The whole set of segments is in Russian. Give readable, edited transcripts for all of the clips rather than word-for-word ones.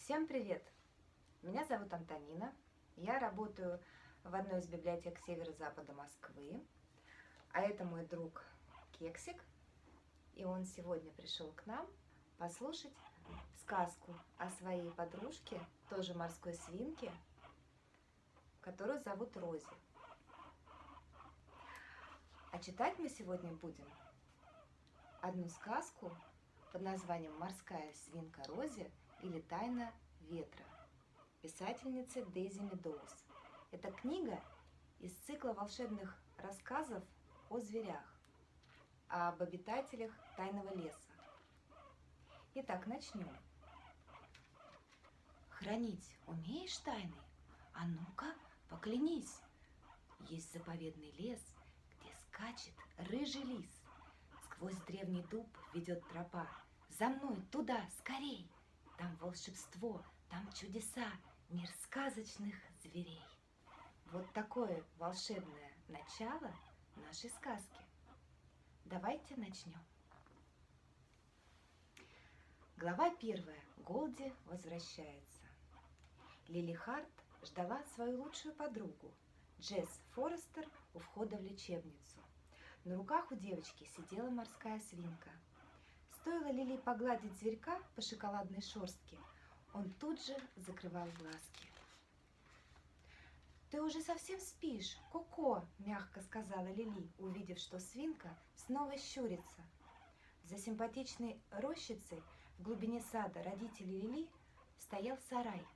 Всем привет! Меня зовут Антонина. Я работаю в одной из библиотек северо-запада Москвы. А это мой друг Кексик. И он сегодня пришел к нам послушать сказку о своей подружке, тоже морской свинке, которую зовут Рози. А читать мы сегодня будем одну сказку под названием «Морская свинка Рози» или «Тайна ветра» писательницы Дейзи Медоуз. Это книга из цикла волшебных рассказов о зверях, об обитателях тайного леса. Итак, начнем. Хранить умеешь тайны? А ну-ка, поклянись. Есть заповедный лес, где скачет рыжий лис. Сквозь древний дуб ведет тропа. За мной туда, скорей! Там волшебство, там чудеса, мир сказочных зверей. Вот такое волшебное начало нашей сказки. Давайте начнем. Глава 1. Голди возвращается. Лили Харт ждала свою лучшую подругу, Джесс Форестер, у входа в лечебницу. На руках у девочки сидела морская свинка. Стоило Лили погладить зверька по шоколадной шерстке, он тут же закрывал глазки. «Ты уже совсем спишь, Коко», – мягко сказала Лили, увидев, что свинка снова щурится. За симпатичной рощицей в глубине сада родителей Лили стоял сарай.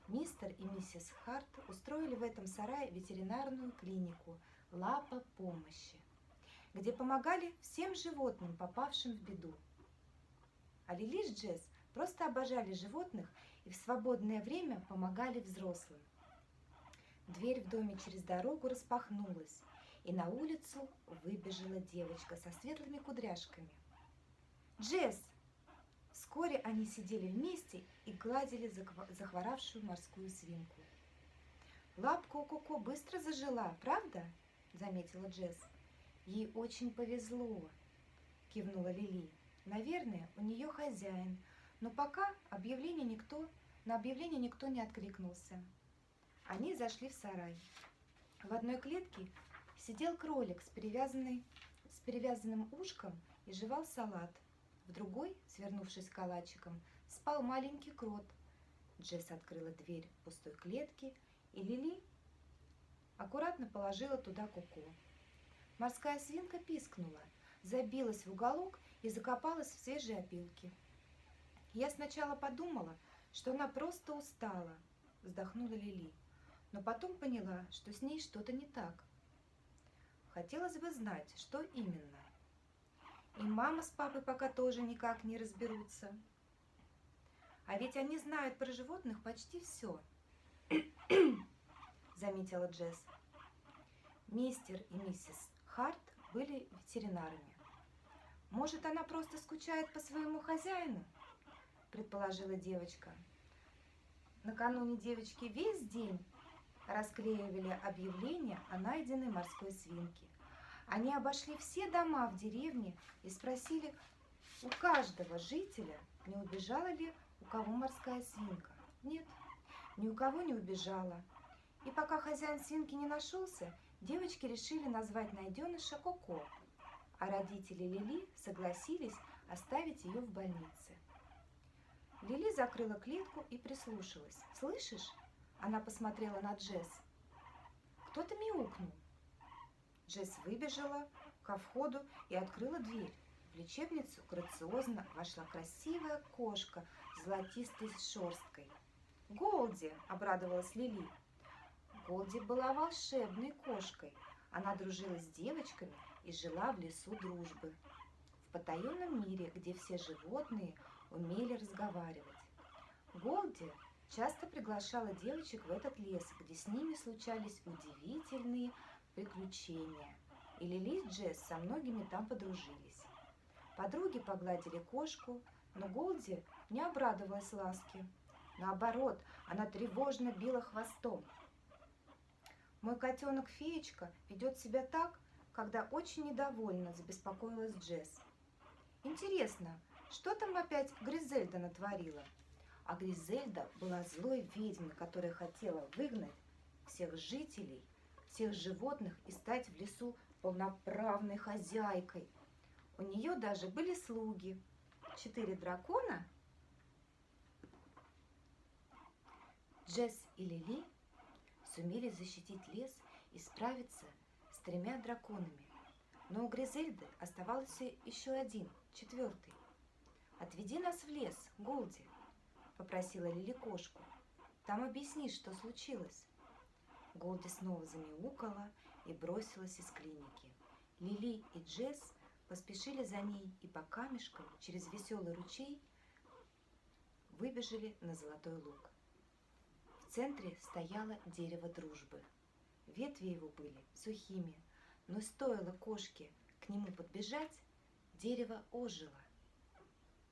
Мистер и миссис Харт устроили в этом сарае ветеринарную клинику «Лапа помощи», где помогали всем животным, попавшим в беду. А Лили с Джесс просто обожали животных и в свободное время помогали взрослым. Дверь в доме через дорогу распахнулась, и на улицу выбежала девочка со светлыми кудряшками. «Джесс!» Вскоре они сидели вместе и гладили захворавшую морскую свинку. «Лапка у Коко быстро зажила, правда?» – заметила Джесс. «Ей очень повезло», – кивнула Лили. «Наверное, у нее хозяин, но пока на объявление никто не откликнулся». Они зашли в сарай. В одной клетке сидел кролик с перевязанным ушком и жевал салат. В другой, свернувшись калачиком, спал маленький крот. Джесс открыла дверь пустой клетки, и Лили аккуратно положила туда Коко. Морская свинка пискнула, забилась в уголок и закопалась в свежей опилке. «Я сначала подумала, что она просто устала», – вздохнула Лили, но потом поняла, что с ней что-то не так. Хотелось бы знать, что именно. И мама с папой пока тоже никак не разберутся. А ведь они знают про животных почти все, заметила Джесс. Мистер и миссис Харт были ветеринарами. «Может, она просто скучает по своему хозяину?» – предположила девочка. Накануне девочки весь день расклеивали объявления о найденной морской свинке. Они обошли все дома в деревне и спросили у каждого жителя, не убежала ли у кого морская свинка. Нет, ни у кого не убежала. И пока хозяин свинки не нашелся, девочки решили назвать найденыша Коко, а родители Лили согласились оставить ее в больнице. Лили закрыла клетку и прислушалась. «Слышишь?» Она посмотрела на Джесс. Кто-то мяукнул. Джесс выбежала ко входу и открыла дверь. В лечебницу грациозно вошла красивая кошка с золотистой шерсткой. «Голди!» – обрадовалась Лили. Голди была волшебной кошкой. Она дружила с девочками и жила в лесу дружбы, в потаенном мире, где все животные умели разговаривать. Голди часто приглашала девочек в этот лес, где с ними случались удивительные приключения. И Лили с Джесс со многими там подружились. Подруги погладили кошку, но Голди не обрадовалась ласке. Наоборот, она тревожно била хвостом. «Мой котенок-феечка ведет себя так, когда очень недовольна», – забеспокоилась Джесс. «Интересно, что там опять Гризельда натворила? А Гризельда была злой ведьмой, которая хотела выгнать всех жителей, всех животных и стать в лесу полноправной хозяйкой. У нее даже были слуги. 4 дракона. Джесс и Лили сумели защитить лес и справиться с 3 драконами. Но у Гризельды оставался еще один, 4. «Отведи нас в лес, Голди», — попросила Лили кошку. «Там объяснишь, что случилось». Голди снова замяукала и бросилась из клиники. Лили и Джесс поспешили за ней и по камешкам через веселый ручей выбежали на Золотой луг. В центре стояло дерево дружбы. Ветви его были сухими, но стоило кошке к нему подбежать, дерево ожило,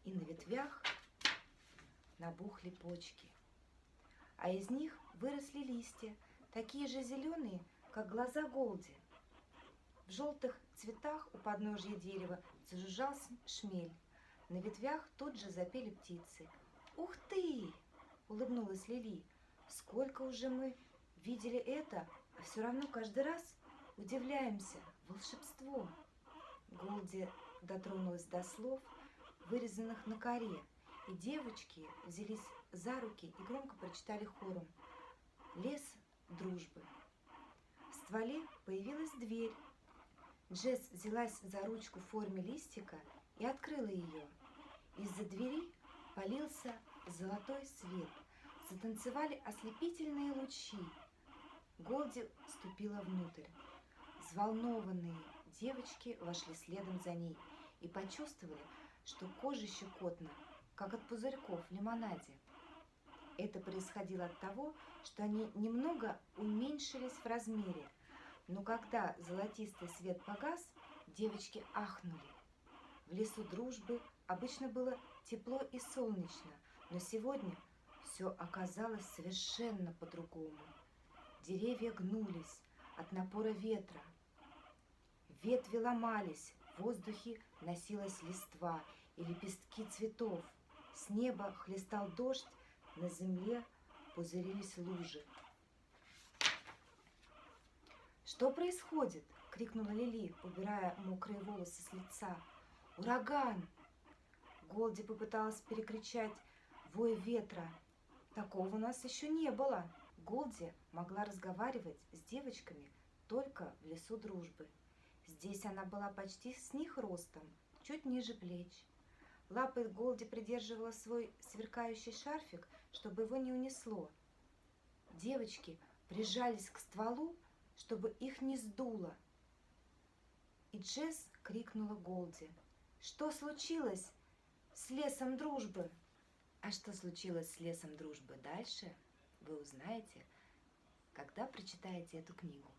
и на ветвях набухли почки, а из них выросли листья, такие же зеленые, как глаза Голди. В желтых цветах у подножья дерева зажужжал шмель. На ветвях тут же запели птицы. «Ух ты!» — улыбнулась Лили. «Сколько уже мы видели это, а все равно каждый раз удивляемся. Волшебство!» Голди дотронулась до слов, вырезанных на коре, и девочки взялись за руки и громко прочитали хором: «Лес дружбы». В стволе появилась дверь. Джесс взялась за ручку в форме листика и открыла ее. Из-за двери полился золотой свет. Затанцевали ослепительные лучи. Голди ступила внутрь. Взволнованные девочки вошли следом за ней и почувствовали, что кожа щекотна, как от пузырьков в лимонаде. Это происходило от того, что они немного уменьшились в размере. Но когда золотистый свет погас, девочки ахнули. В лесу дружбы обычно было тепло и солнечно, но сегодня все оказалось совершенно по-другому. Деревья гнулись от напора ветра. Ветви ломались, в воздухе носилась листва и лепестки цветов. С неба хлестал дождь, на земле пузырились лужи. «Что происходит?» — крикнула Лили, убирая мокрые волосы с лица. «Ураган!» Голди попыталась перекричать вой ветра. «Такого у нас еще не было!» Голди могла разговаривать с девочками только в лесу дружбы. Здесь она была почти с них ростом, чуть ниже плеч. Лапой Голди придерживала свой сверкающий шарфик, чтобы его не унесло. Девочки прижались к стволу, чтобы их не сдуло. И Джесс крикнула Голди: «Что случилось с лесом дружбы?» А что случилось с лесом дружбы дальше, вы узнаете, когда прочитаете эту книгу.